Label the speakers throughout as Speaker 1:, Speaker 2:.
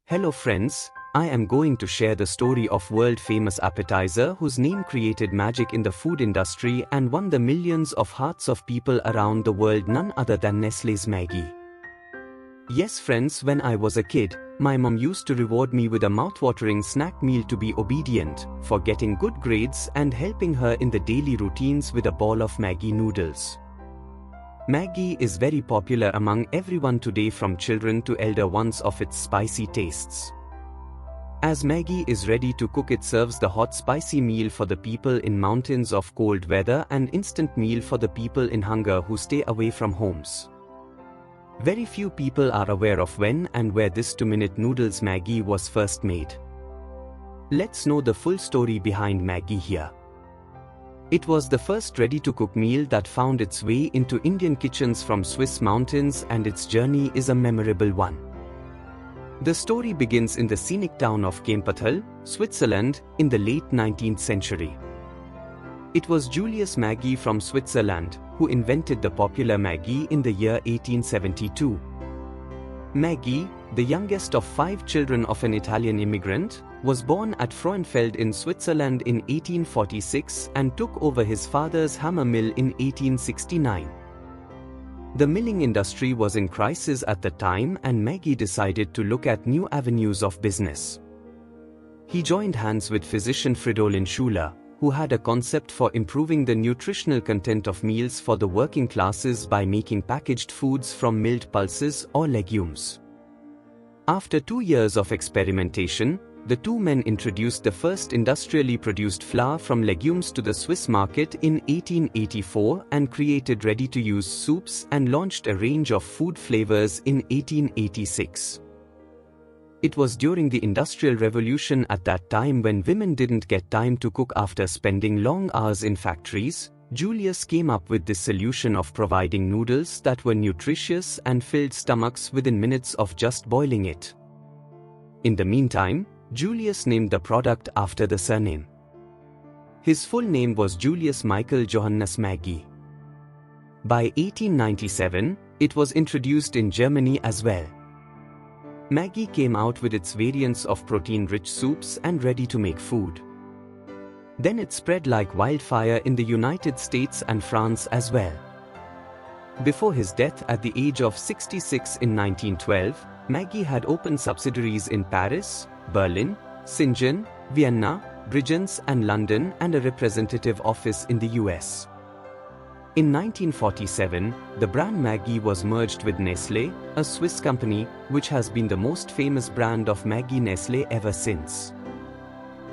Speaker 1: Hello friends, I am going to share the story of world-famous appetizer whose name created magic in the food industry and won the millions of hearts of people around the world, none other than Nestlé's Maggi. Yes friends, when I was a kid, my mom used to reward me with a mouth-watering snack meal to be obedient, for getting good grades and helping her in the daily routines with a bowl of Maggi noodles. Maggi is very popular among everyone today, from children to elder ones, of its spicy tastes. As Maggi is ready to cook, it serves the hot spicy meal for the people in mountains of cold weather and instant meal for the people in hunger who stay away from homes. Very few people are aware of when and where this 2-minute noodles Maggi was first made. Let's know the full story behind Maggi here. It was the first ready-to-cook meal that found its way into Indian kitchens from Swiss mountains, and its journey is a memorable one. The story begins in the scenic town of Kemptthal, Switzerland, in the late 19th century. It was Julius Maggi from Switzerland who invented the popular Maggi in the year 1872. Maggi, the youngest of 5 children of an Italian immigrant, was born at Frauenfeld in Switzerland in 1846 and took over his father's hammer mill in 1869. The milling industry was in crisis at the time, and Maggi decided to look at new avenues of business. He joined hands with physician Fridolin Schuler, who had a concept for improving the nutritional content of meals for the working classes by making packaged foods from milled pulses or legumes. After 2 years of experimentation, the two men introduced the first industrially produced flour from legumes to the Swiss market in 1884 and created ready-to-use soups and launched a range of food flavors in 1886. It was during the Industrial Revolution at that time, when women didn't get time to cook after spending long hours in factories, Julius came up with this solution of providing noodles that were nutritious and filled stomachs within minutes of just boiling it. In the meantime, Julius named the product after the surname. His full name was Julius Michael Johannes Maggi. By 1897, it was introduced in Germany as well. Maggi came out with its variants of protein-rich soups and ready-to-make food. Then it spread like wildfire in the United States and France as well. Before his death at the age of 66 in 1912, Maggi had opened subsidiaries in Paris, Berlin, Shenzhen, Vienna, Bridgends and London, and a representative office in the US. In 1947, the brand Maggi was merged with Nestlé, a Swiss company, which has been the most famous brand of Maggi Nestlé ever since.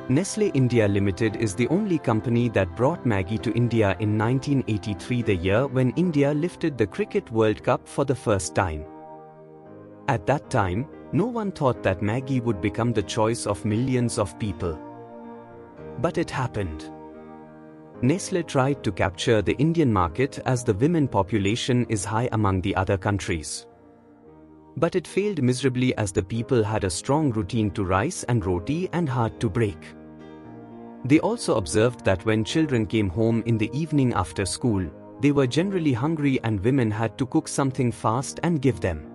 Speaker 1: Nestlé India Limited is the only company that brought Maggi to India in 1983, the year when India lifted the Cricket World Cup for the first time. At that time, no one thought that Maggi would become the choice of millions of people. But it happened. Nestlé tried to capture the Indian market as the women population is high among the other countries. But it failed miserably, as the people had a strong routine to rice and roti and hard to break. They also observed that when children came home in the evening after school, they were generally hungry and women had to cook something fast and give them.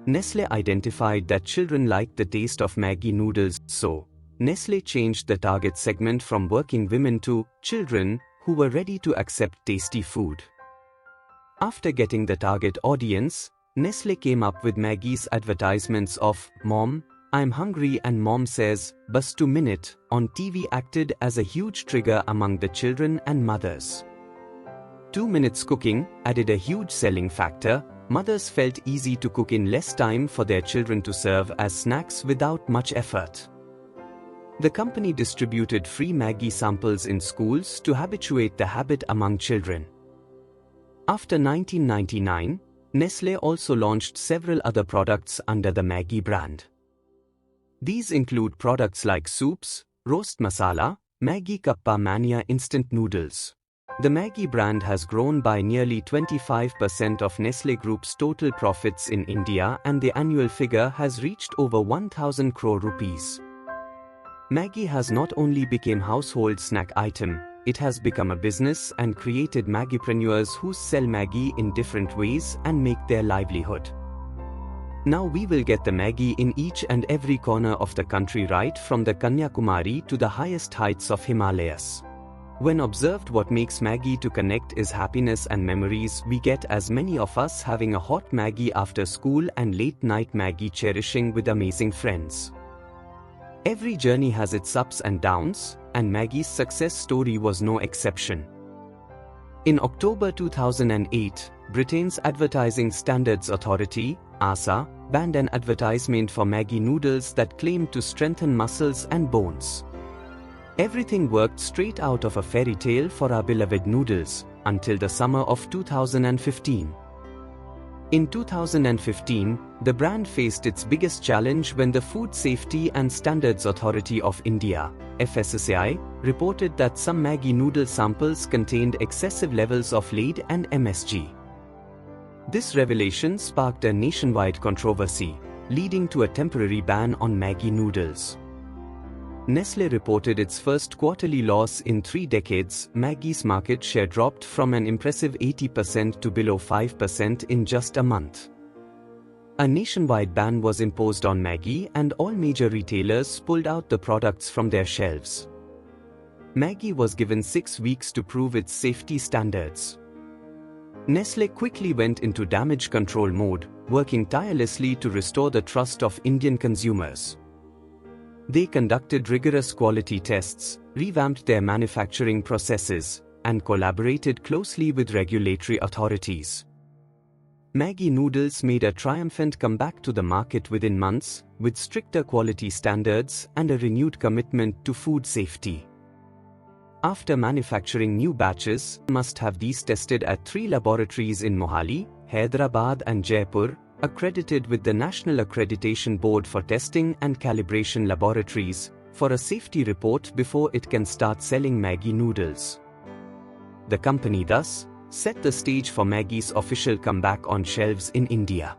Speaker 1: Nestlé identified that children liked the taste of Maggi noodles, so Nestlé changed the target segment from working women to children who were ready to accept tasty food. After getting the target audience, Nestlé came up with Maggi's advertisements of "Mom, I'm hungry and Mom says, bus 2 minute" on TV acted as a huge trigger among the children and mothers. 2 minutes cooking added a huge selling factor. Mothers felt easy to cook in less time for their children to serve as snacks without much effort. The company distributed free Maggi samples in schools to habituate the habit among children. After 1999, Nestlé also launched several other products under the Maggi brand. These include products like soups, roast masala, Maggi Kappa Mania instant noodles. The Maggi brand has grown by nearly 25% of Nestlé Group's total profits in India, and the annual figure has reached over 1,000 crore rupees. Maggi has not only become household snack item, it has become a business and created Maggipreneurs who sell Maggi in different ways and make their livelihood. Now we will get the Maggi in each and every corner of the country, right from the Kanyakumari to the highest heights of Himalayas. When observed, what makes Maggi to connect is happiness and memories. We get as many of us having a hot Maggi after school and late night Maggi cherishing with amazing friends. Every journey has its ups and downs, and Maggi's success story was no exception. In October 2008, Britain's Advertising Standards Authority, ASA, banned an advertisement for Maggi noodles that claimed to strengthen muscles and bones. Everything worked straight out of a fairy tale for our beloved noodles, until the summer of 2015. In 2015, the brand faced its biggest challenge when the Food Safety and Standards Authority of India, FSSAI, reported that some Maggi noodle samples contained excessive levels of lead and MSG. This revelation sparked a nationwide controversy, leading to a temporary ban on Maggi noodles. Nestlé reported its first quarterly loss in 3 decades. Maggi's market share dropped from an impressive 80% to below 5% in just a month. A nationwide ban was imposed on Maggi, and all major retailers pulled out the products from their shelves. Maggi was given 6 weeks to prove its safety standards. Nestlé quickly went into damage control mode, working tirelessly to restore the trust of Indian consumers. They conducted rigorous quality tests, revamped their manufacturing processes, and collaborated closely with regulatory authorities. Maggi noodles made a triumphant comeback to the market within months, with stricter quality standards and a renewed commitment to food safety. After manufacturing new batches, must have these tested at 3 laboratories in Mohali, Hyderabad and Jaipur, accredited with the National Accreditation Board for Testing and Calibration Laboratories, for a safety report before it can start selling Maggi noodles. The company thus set the stage for Maggi's official comeback on shelves in India.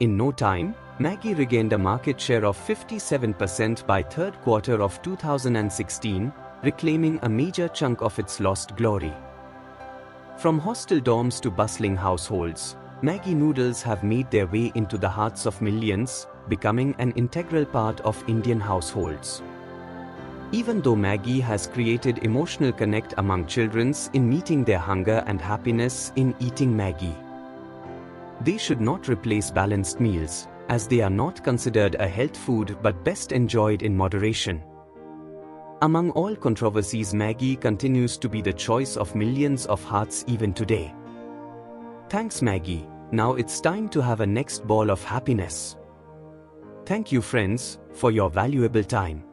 Speaker 1: In no time, Maggi regained a market share of 57% by third quarter of 2016, reclaiming a major chunk of its lost glory. From hostel dorms to bustling households, Maggi noodles have made their way into the hearts of millions, becoming an integral part of Indian households. Even though Maggi has created emotional connect among children in meeting their hunger and happiness in eating Maggi, they should not replace balanced meals, as they are not considered a health food but best enjoyed in moderation. Among all controversies, Maggi continues to be the choice of millions of hearts even today. Thanks Maggi, now it's time to have a next ball of happiness. Thank you friends, for your valuable time.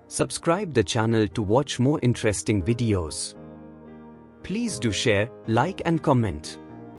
Speaker 1: Subscribe the channel to watch more interesting videos. Please do share, like and comment.